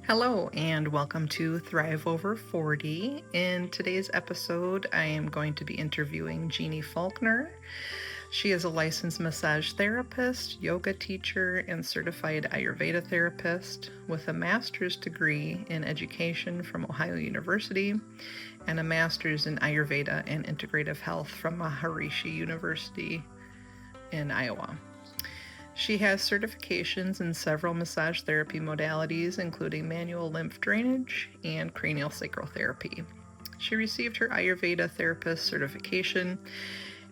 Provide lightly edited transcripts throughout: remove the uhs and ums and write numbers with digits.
Hello and welcome to Thrive Over 40. In today's episode, I am going to be interviewing Jeannie Faulkner. She is a licensed massage therapist, yoga teacher, and certified Ayurveda therapist with a master's degree in education from Ohio University and a master's in Ayurveda and integrative health from Maharishi University in Iowa. She has certifications in several massage therapy modalities, including manual lymph drainage and cranial sacral therapy. She received her Ayurveda therapist certification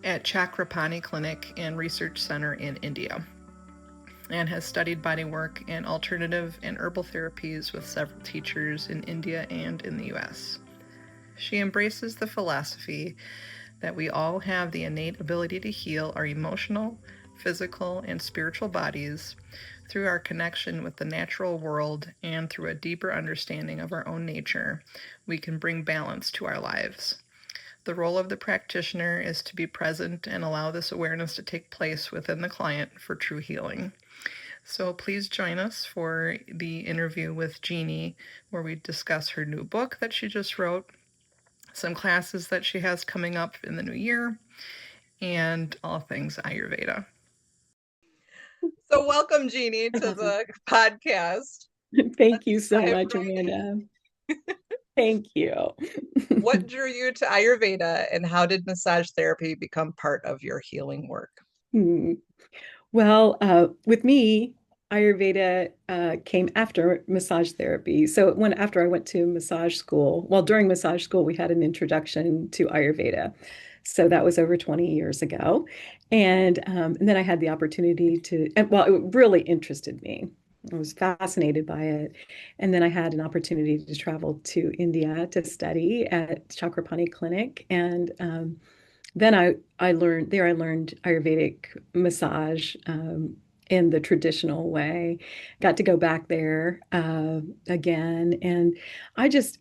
at Chakrapani Clinic and Research Center in India, and has studied bodywork and alternative and herbal therapies with several teachers in India and in the US. She embraces the philosophy that we all have the innate ability to heal our emotional, physical, and spiritual bodies through our connection with the natural world, and through a deeper understanding of our own nature, we can bring balance to our lives. The role of the practitioner is to be present and allow this awareness to take place within the client for true healing. So please join us for the interview with Jeannie, where we discuss her new book that she just wrote, some classes that she has coming up in the new year, and all things Ayurveda. So welcome, Jeannie, to the podcast. Thank you so much, Amanda. Thank you. What drew you to Ayurveda, and how did massage therapy become part of your healing work? Well, with me, Ayurveda came after massage therapy. So after I went to massage school, well, during massage school, we had an introduction to Ayurveda. So that was over 20 years ago. And then I had the opportunity well, it really interested me. I was fascinated by it. And then I had an opportunity to travel to India to study at Chakrapani Clinic. And then I learned Ayurvedic massage in the traditional way. Got to go back there again, and I just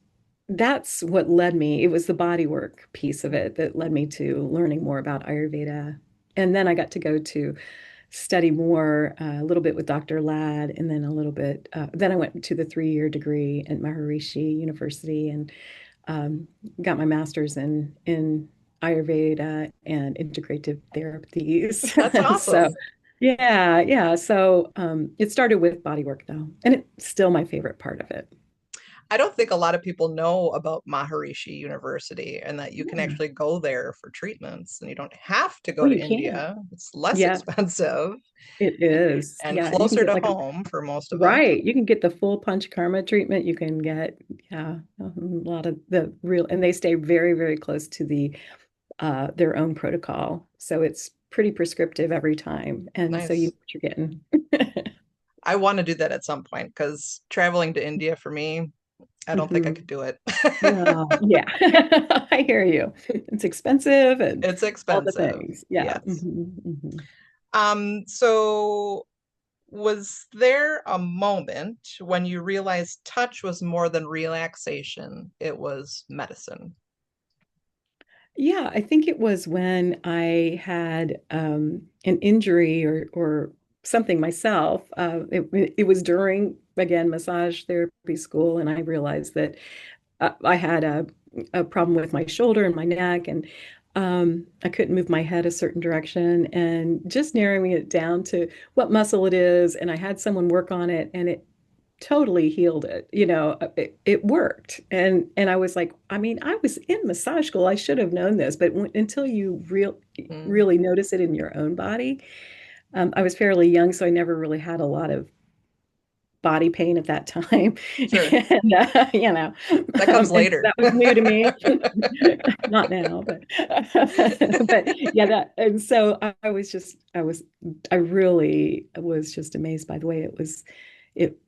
that's what led me. It was the bodywork piece of it that led me to learning more about Ayurveda, and then I got to go to study more a little bit with Dr. Ladd, and then a little bit. Then I went to the 3-year degree at Maharishi University and got my master's in Ayurveda and integrative therapies. That's awesome. So yeah. So it started with bodywork though, and it's still my favorite part of it. I don't think a lot of people know about Maharishi University, and that you can Yeah. actually go there for treatments and you don't have to Oh, go to you can. India. It's less Yeah, expensive it is. and Yeah, you can closer get to like home for most of us. right. You can get the full punch karma treatment. You can get a lot of the real, and they stay very, very close to their own protocol. So it's pretty prescriptive every time. And so you Nice. know what you're getting. I want to do that at some point, because traveling to India for me, I don't think I Mhm. could do it. Yeah. I hear you. It's expensive and It's all the expensive. things. Yeah. Yes. Mhm. So was there a moment when you realized touch was more than relaxation, it was medicine? Yeah, I think it was when I had an injury or something myself. It was during, again, massage therapy school, and I realized that I had a problem with my shoulder and my neck, and I couldn't move my head a certain direction, and just narrowing it down to what muscle it is. And I had someone work on it, and it totally healed it. It worked. And I was like, I mean, I was in massage school. I should have known this, but until you Mm, really notice it in your own body. I was fairly young, so I never really had a lot of body pain at that time. sure. And, That comes and so later. that was new to me. Not now, but but yeah, and so I really was just amazed by the way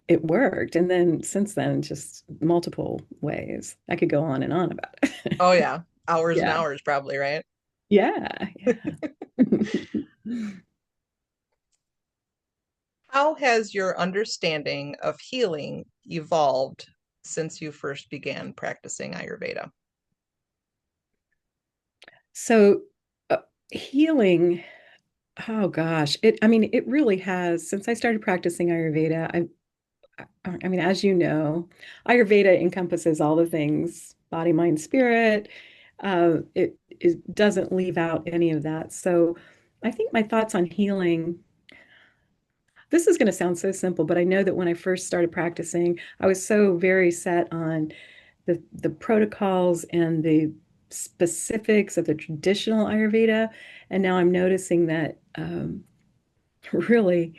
it worked. And then since then, just multiple ways. I could go on and on about it. Oh yeah, hours and Yeah. hours probably, right? Yeah. How has your understanding of healing evolved since you first began practicing Ayurveda? So healing, oh gosh, I mean, it really has. Since I started practicing Ayurveda, I mean, as you know, Ayurveda encompasses all the things, body, mind, spirit. It doesn't leave out any of that. So I think my thoughts on healing, this is going to sound so simple, but I know that when I first started practicing, I was so very set on the protocols and the specifics of the traditional Ayurveda. And now I'm noticing that really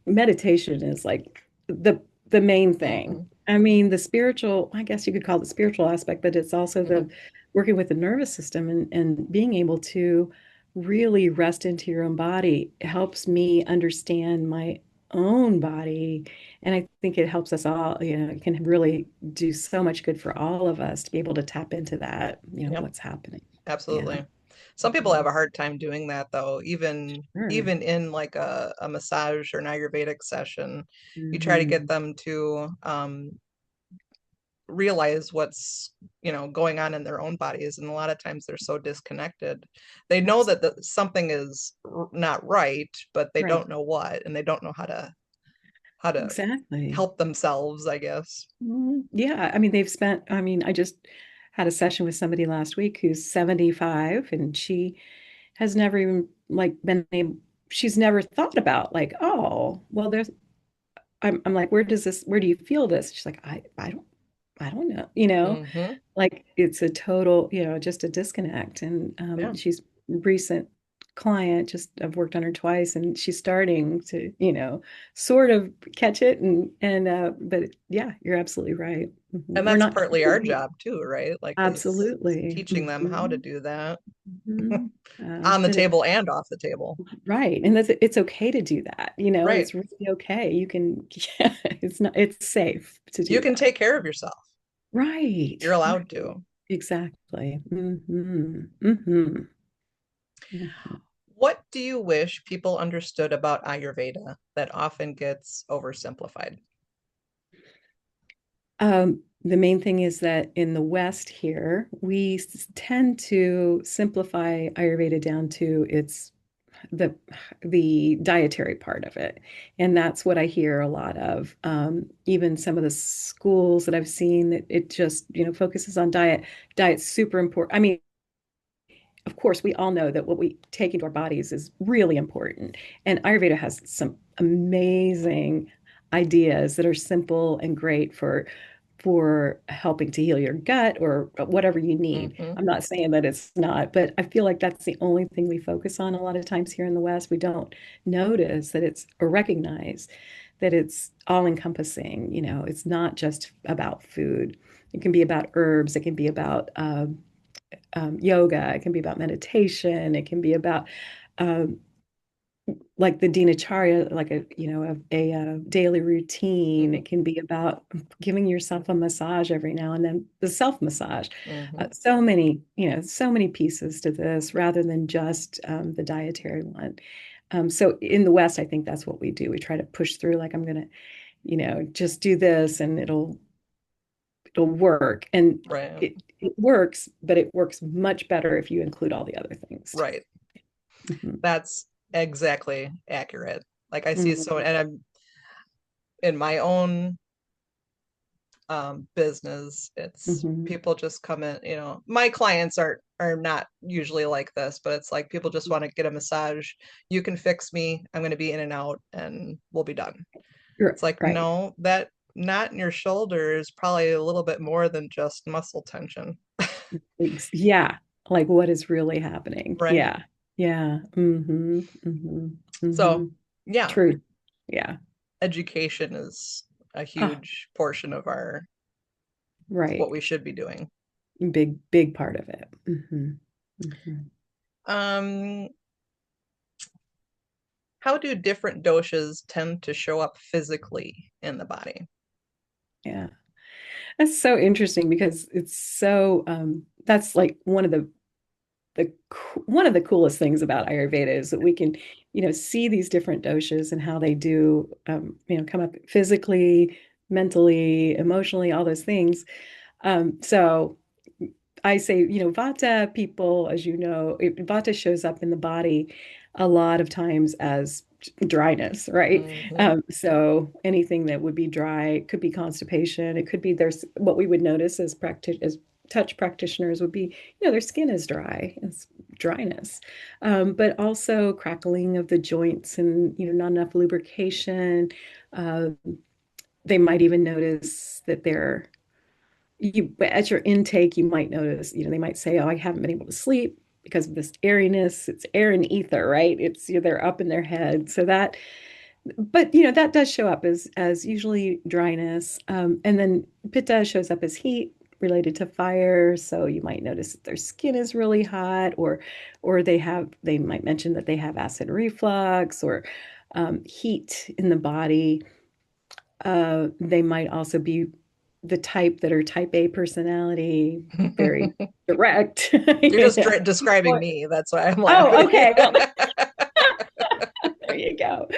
meditation is like the main thing. Hmm. I mean, the spiritual, I guess you could call it the spiritual aspect, but it's also Hmm. the working with the nervous system and being able to really rest into your own body helps me understand my own body. And I think it helps us all, it can really do so much good for all of us to be able to tap into that, Yep, what's happening. Yeah. absolutely. Some people have Mhm. a hard time doing that though, even Sure. even in like a massage or an Ayurvedic session. You try to get Mhm. them to realize what's going on in their own bodies, and a lot of times they're so disconnected. They know that something is not right, but they Right. don't know what, and they don't know how to Exactly. help themselves, I guess. Yeah, I mean, I mean, I just had a session with somebody last week who's 75 and she has never even like been able, she's never thought about like, oh, well, I'm like, where do you feel this? She's like, I don't know, Hmm. like it's a total, just a disconnect. And Yeah. she's a recent client, just I've worked on her twice, and she's starting to, sort of catch it. But yeah, you're absolutely right. And We're that's not, partly our job too, right? Like is absolutely. teaching them how to do that on the And it's table and off the table. right. And it's okay to do that. Right. It's really okay. You can, yeah, it's safe to You do can that. take care of yourself. Right. You're allowed Right. to. Exactly. Hmm. What do you wish people understood about Ayurveda that often gets oversimplified? The main thing is that in the West here, we tend to simplify Ayurveda down to the the dietary part of it, and that's what I hear a lot of. Even some of the schools that I've seen, that it just focuses on diet. Diet's super important. I mean, of course, we all know that what we take into our bodies is really important. And Ayurveda has some amazing ideas that are simple and great for helping to heal your gut or whatever you need. Hmm. I'm not saying that it's not, but I feel like that's the only thing we focus on a lot of times here in the West. We don't notice that it's or recognize that it's all encompassing. It's not just about food. It can be about herbs. It can be about yoga. It can be about meditation. It can be about um, like the dinacharya, like a daily routine. Hmm. It can be about giving yourself a massage every now and then, the self massage. Hmm. So many pieces to this rather than just the dietary one. So in the West, I think that's what we do. We try to push through, like I'm gonna, just do this and it'll work. And Right. it works, but it works much better if you include all the other things too. Right. Mhm. That's exactly accurate. Like I see so, Mhm. and I'm in my own business, it's Mhm. people just come in, my clients are not usually like this, but it's like people just want to get a massage. You can fix me. I'm going to be in and out and we'll be done. It's like, Right. no, that knot in your shoulder is probably a little bit more than just muscle tension. Yeah. Like what is really happening? Right. Yeah. Yeah. So, yeah, True. Yeah. education is a Ah, huge portion of our what right. we should be doing. Big, big part of it. Um, how do different doshas tend to show up physically in the body? Yeah. That's so interesting because it's so that's like one of the coolest things about Ayurveda is that we can, see these different doshas and how they do, come up physically, mentally, emotionally, all those things. So I say, Vata people, as you know, Vata shows up in the body a lot of times as dryness, right? Hmm. So anything that would be dry, it could be constipation. It could be there's what we would notice as touch practitioners would be, their skin is dry, it's dryness, but also crackling of the joints and, not enough lubrication. Uh, they might even notice that at your intake, you might notice, they might say, oh, I haven't been able to sleep because of this airiness. It's air and ether, right? They're up in their head. But that does show up as usually dryness. And then pitta shows up as heat related to fire. So you might notice that their skin is really hot, or they might mention that they have acid reflux or heat in the body. They might also be the type that are type A personality, very direct. You're just Yeah. describing me. That's why I'm Oh, laughing. okay. Well, there you go.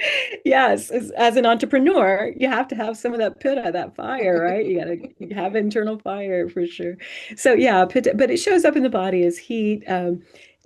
Yes, as an entrepreneur, you have to have some of that pitta, that fire, right? You got to have internal fire for sure. So yeah, pitta, but it shows up in the body as heat.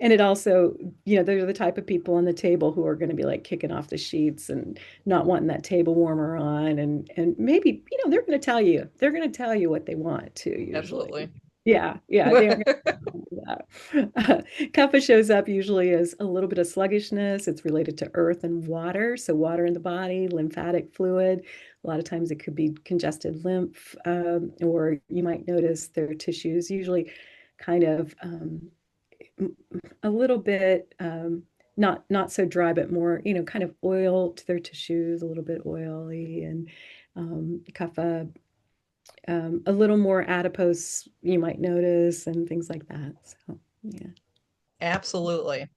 And it also, they're the type of people on the table who are going to be like kicking off the sheets and not wanting that table warmer on. And maybe, they're going to tell you what they want to usually. Absolutely. Yeah, yeah, they are going to do that. Kapha shows up usually as a little bit of sluggishness. It's related to earth and water. So, water in the body, lymphatic fluid. A lot of times it could be congested lymph, or you might notice their tissues usually kind of a little bit not so dry, but more, kind of oil to their tissues, a little bit oily, and kapha a little more adipose, you might notice, and things like that. So, yeah. Absolutely.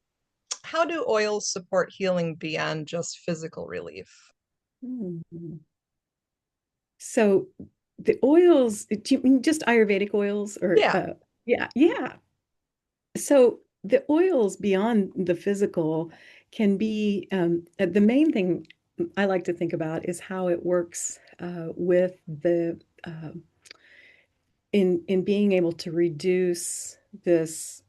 How do oils support healing beyond just physical relief? Mhm. So the oils, do you mean just Ayurvedic oils or Yeah. yeah, yeah. So the oils beyond the physical can be the main thing I like to think about is how it works with the in being able to reduce this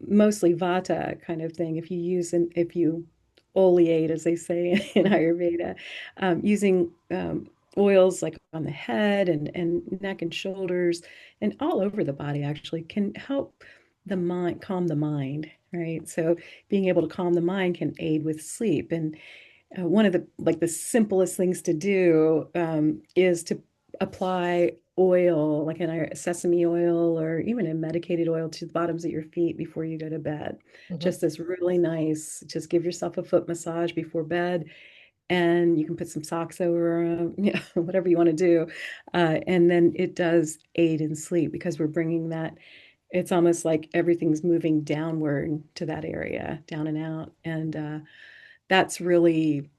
mostly vata kind of thing. If you oleate, as they say in Hmm. Ayurveda, using oils like on the head and neck and shoulders and all over the body actually can help the mind calm the mind, right? So being able to calm the mind can aid with sleep. And one of the simplest things to do is to apply oil, like a sesame oil or even a medicated oil to the bottoms of your feet before you go to bed. Hmm. Just this really nice, just give yourself a foot massage before bed, and you can put some socks over, whatever you want to do. And then it does aid in sleep because we're bringing that, it's almost like everything's moving downward to that area, down and out. And that's really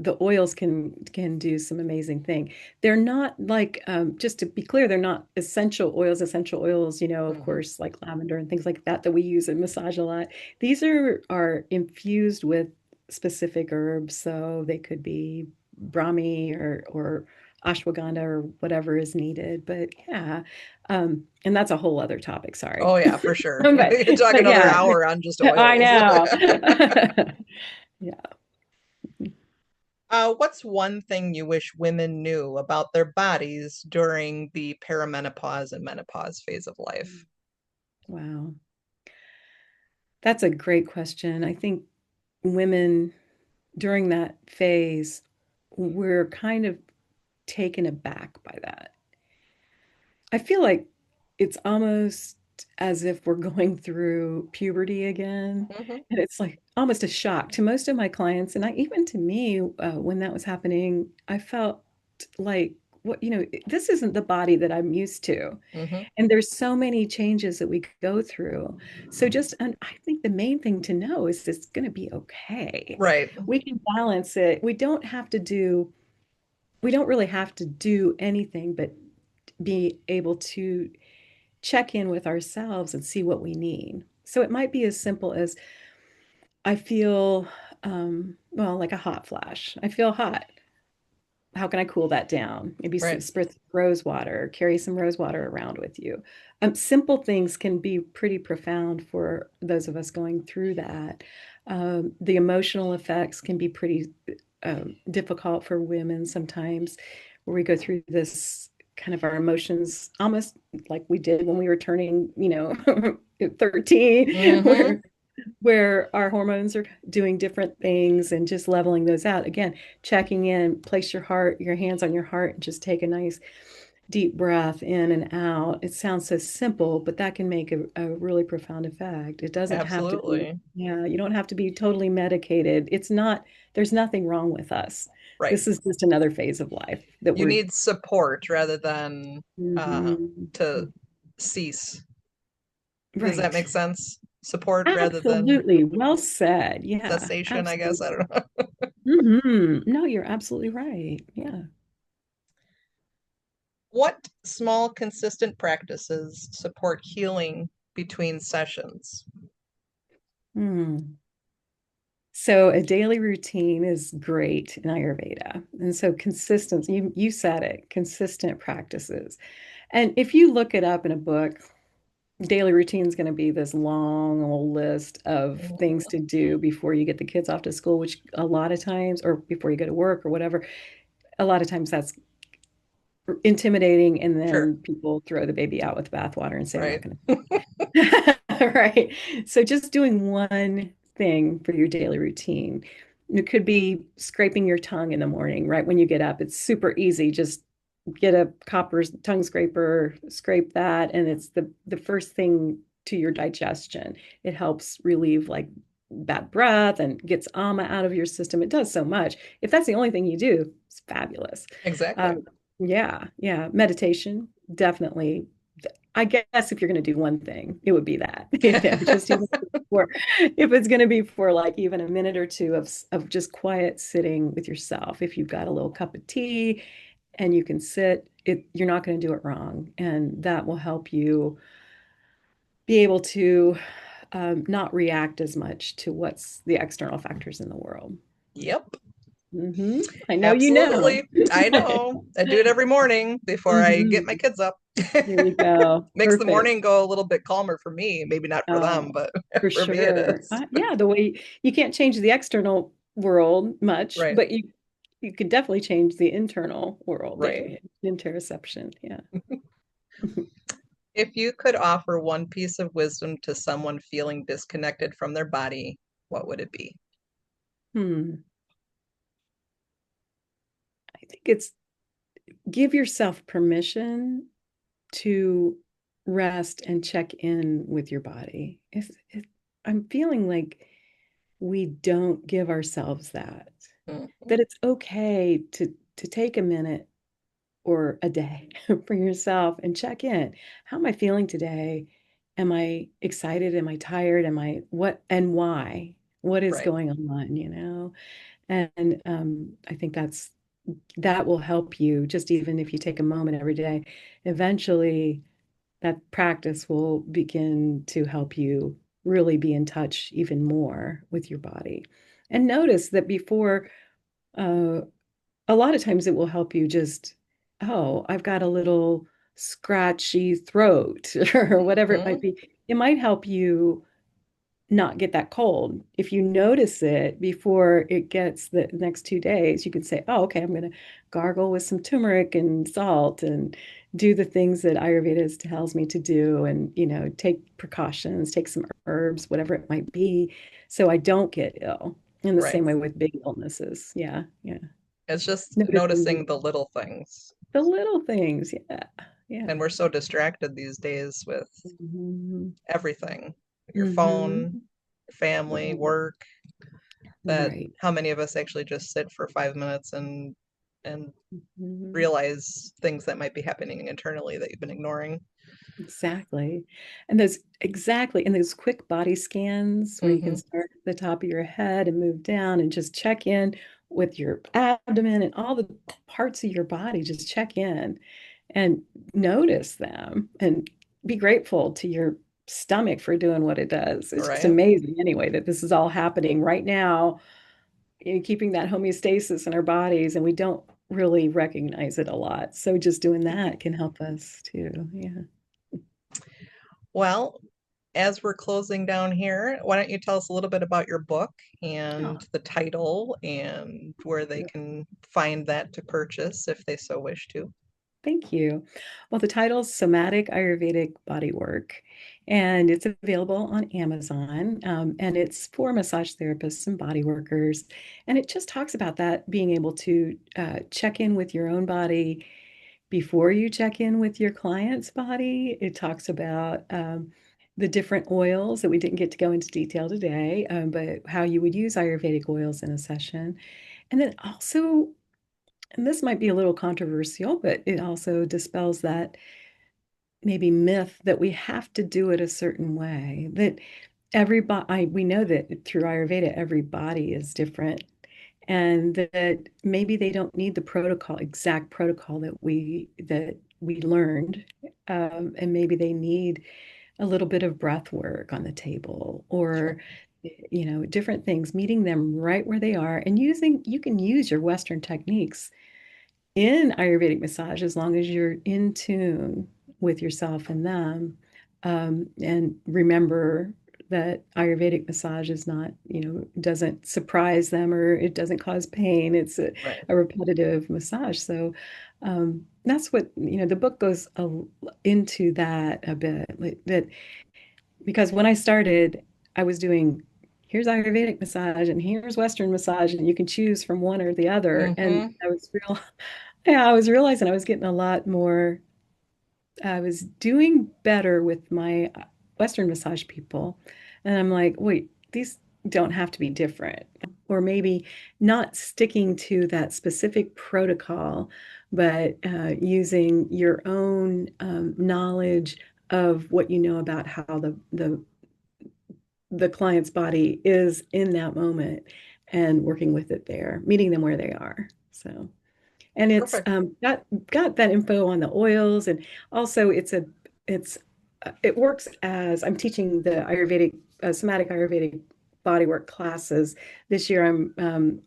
the oils can do some amazing thing. They're not like just to be clear, they're not essential oils. Essential oils, of Hmm. course, like lavender and things like that we use in massage a lot. These are infused with specific herbs, so they could be Brahmi or ashwagandha or whatever is needed. But yeah, and that's a whole other topic. Sorry, Oh, yeah, for sure. but We could talk but another yeah, hour on just I oils. know. Yeah. What's one thing you wish women knew about their bodies during the perimenopause and menopause phase of life? Wow. That's a great question. I think women during that phase, we're kind of taken aback by that. I feel like it's almost as if we're going through puberty again. Hmm. And it's like almost a shock to most of my clients. And even to me, when that was happening, I felt like, this isn't the body that I'm used to. Hmm. And there's so many changes that we go through. And I think the main thing to know is it's going to be okay. Right. We can balance it. We don't really have to do anything but be able to check in with ourselves and see what we need. So it might be as simple as I feel, well, like a hot flash. I feel hot. How can I cool that down? Maybe Right. spritz rose water, carry some rose water around with you. Simple things can be pretty profound for those of us going through that. The emotional effects can be pretty difficult for women sometimes, where we go through this kind of our emotions almost like we did when we were turning, 13, Mm-hmm. where our hormones are doing different things and just leveling those out. Again, checking in, place your hands on your heart and just take a nice deep breath in and out. It sounds so simple, but that can make a really profound effect. It doesn't have to be, Absolutely. yeah, you don't have to be totally medicated. It's not, there's nothing wrong with us. Right. This is just another phase of life that You we're, need support rather than Mhm. to cease. Does that Right. make sense? Support rather than Absolutely. Well said. Yeah, cessation, I guess. I absolutely. don't know. No, you're absolutely right. Yeah. What small, consistent practices support healing between sessions? Hmm. So a daily routine is great in Ayurveda. And so consistency, you said it, consistent practices. And if you look it up in a book, daily routine is going to be this long old list of things Mhm. to do before you get the kids off to school, which a lot of times, or before you go to work or whatever, a lot of times that's intimidating. And Sure. then people throw the baby out with the bathwater and say, I'm not Right. going to. Right. So just doing one thing for your daily routine. It could be scraping your tongue in the morning, right when you get up. It's super easy. Just get a copper tongue scraper, scrape that, and it's the first thing to your digestion. It helps relieve like bad breath and gets ama out of your system. It does so much. If that's the only thing you do, it's fabulous. Exactly. Um, yeah, yeah. Meditation, definitely. I guess if you're going to do one thing, it would be that. Just even for if it's going to be for like even a minute or two of just quiet sitting with yourself. If you've got a little cup of tea and you can sit, you're not going to do it wrong, and that will help you be able to not react as much to what's the external factors in the world. Yep. I know you know. Absolutely. I know. I do it every morning before I get my Mhm. kids up. There you go. Makes the Perfect. morning go a little bit calmer for me. Maybe not for them, Oh, but for for me it sure. is. Yeah, the way you can't change the external world much, Right. but you could definitely change the internal world, Right. the interoception. Yeah. If you could offer one piece of wisdom to someone feeling disconnected from their body, what would it be? Hmm. I think it's give yourself permission to rest and check in with your body. I'm feeling like we don't give ourselves Mhm. that it's okay to take a minute or a day for yourself and check in. How am I feeling today? Am I excited? Am I tired? Am I what and why? What is Right. going on, And I think that will help you just even if you take a moment every day. Eventually, that practice will begin to help you really be in touch even more with your body. And notice that before uh, a lot of times it will help you just, oh, I've got a little scratchy throat or whatever it might Hmm. be. It might help you not get that cold. If you notice it before it gets the next 2 days, you can say, oh, okay, I'm going to gargle with some turmeric and salt and do the things that Ayurveda tells me to do and, take precautions, take some herbs, whatever it might be, so I don't get ill. In the Right. same way with big illnesses. Yeah, yeah. It's just Noticing noticing the little things. the little things. Yeah. Yeah. And we're so distracted these days with Mhm. everything, your phone, Mhm. family, Right. work, that Right. how many of us actually just sit for 5 minutes and Mhm. realize things that might be happening internally that you've been ignoring. Exactly. And those quick body scans where you can Hmm. start at the top of your head and move down and just check in with your abdomen and all the parts of your body. Just check in and notice them and be grateful to your stomach for doing what it does. It's just Right. amazing anyway that this is all happening right now, keeping that homeostasis in our bodies, and we don't really recognize it a lot. So just doing that can help us too. Yeah. Well, as we're closing down here, why don't you tell us a little bit about your book Oh, and the title and where they can find that to purchase if they so wish to? thank you. Well, the title is Somatic Ayurvedic Bodywork, and it's available on Amazon. And it's for massage therapists and body workers. And it just talks about that being able to check in with your own body before you check in with your client's body. It talks about the different oils that we didn't get to go into detail today, but how you would use Ayurvedic oils in a session. And then also, and this might be a little controversial, but it also dispels that maybe myth that we have to do it a certain way. That everybody, we know that through Ayurveda, every body is different, and that maybe they don't need the protocol, exact protocol that we learned, and maybe they need a little bit of breath work on the table, Sure. or different things, meeting them right where they are, and you can use your Western techniques in Ayurvedic massage as long as you're in tune with yourself and them. And remember that Ayurvedic massage is not, doesn't surprise them or it doesn't cause pain. It's Right. a repetitive massage. So that's what, the book goes into that a bit. Like, that because when I started, I was doing here's Ayurvedic massage and here's Western massage, and you can choose from one or the other. And Mm-hmm. yeah, I was realizing I was getting a lot more, I was doing better with my Western massage people. And I'm like, wait, these don't have to be different. Or maybe not sticking to that specific protocol, but using your own knowledge of what you know about how the client's body is in that moment and working with it there, meeting them where they are. So, and it's Perfect. got that info on the oils, and also it's it works as I'm teaching the Ayurvedic somatic Ayurvedic bodywork classes this year. I'm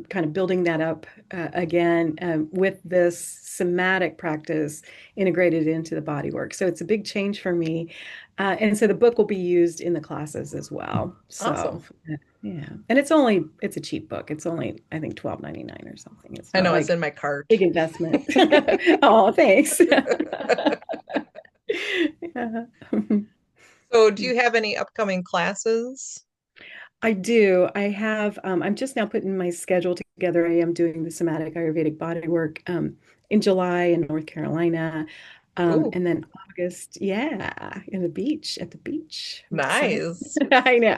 kind of building that up again with this somatic practice integrated into the bodywork. So it's a big change for me, and so the book will be used in the classes as well. So Awesome. yeah, and it's a cheap book. It's only I think 12.99 or something. It's I not know it's like in my cart. big investment. Oh, thanks. Yeah. So, do you have any upcoming classes? I do. I'm just now putting my schedule together. I am doing the somatic Ayurvedic bodywork in July in North Carolina. Ooh, And then August, yeah, at the beach. I'm excited. nice. I know.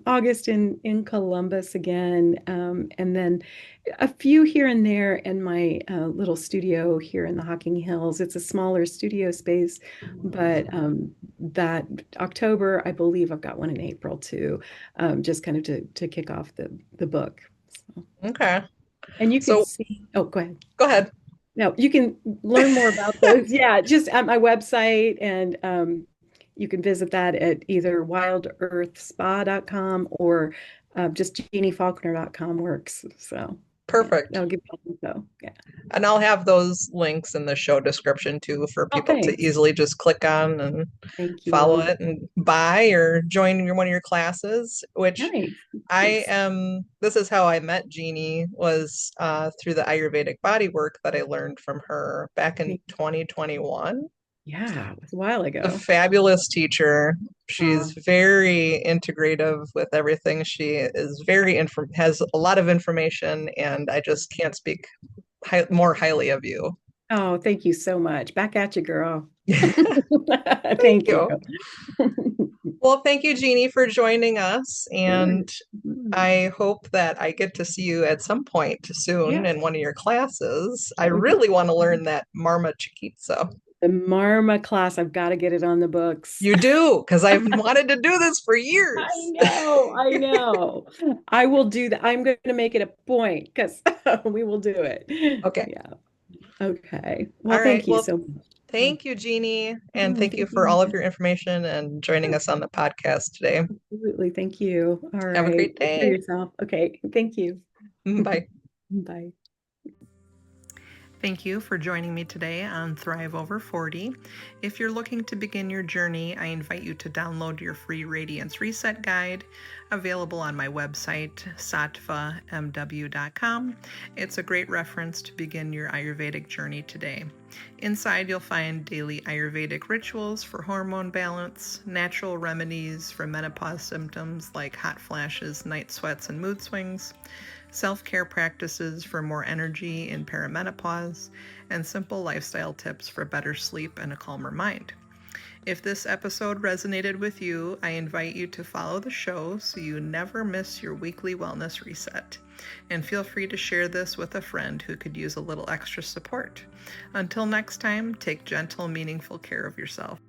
August in Columbus again. And then a few here and there in my little studio here in the Hocking Hills. It's a smaller studio space, but that October, I believe I've got one in April too, just kind of to kick off the book. So, Okay. and you could So, see, oh, go ahead. go ahead. No, you can learn more about those. Yeah, just at my website, and you can visit that at either wildearthspa.com or just jeanniefaulkner.com works. So yeah, Perfect. that'll give you info. Yeah. And I'll have those links in the show description too for Oh, people to thanks. easily just click on and Thank follow you. it and buy or join one of your classes, which Nice. I Thanks. am. This is how I met Jeannie was through the Ayurvedic body work that I learned from her back in 2021. Yeah, it was a while A ago. fabulous teacher. Uh, She's very integrative with everything. She is has a lot of information, and I just can't speak more highly of you. oh, thank you so much. Back at you, girl. Thank Thank you. you. Well, thank you, Jeannie, for joining us. Sure. And Mm. I hope that I get to see you at some point soon Yeah, in one of your classes. I that would be really want to learn that Marma Chiquitza. the Marma class. I've got to get it on the books. You do, because I've wanted to do this for I years. know, I know. I will do that. I'm going to make it a point because we will do it. Okay. Yeah. Okay. Well, All right. thank you Well, so much. Yeah. thank you, Jeannie. And Oh, thank you thank for all of you. your information and joining Yeah, us on the podcast today. absolutely. Thank you. All Have a right. great Take care of day. yourself. Okay. Thank you. Bye. Bye. Thank you for joining me today on Thrive Over 40. If you're looking to begin your journey, I invite you to download your free Radiance Reset Guide, available on my website, sattvamw.com. It's a great reference to begin your Ayurvedic journey today. Inside, you'll find daily Ayurvedic rituals for hormone balance, natural remedies for menopause symptoms like hot flashes, night sweats, and mood swings, self-care practices for more energy in perimenopause, and simple lifestyle tips for better sleep and a calmer mind. If this episode resonated with you, I invite you to follow the show so you never miss your weekly wellness reset. And feel free to share this with a friend who could use a little extra support. Until next time, take gentle, meaningful care of yourself.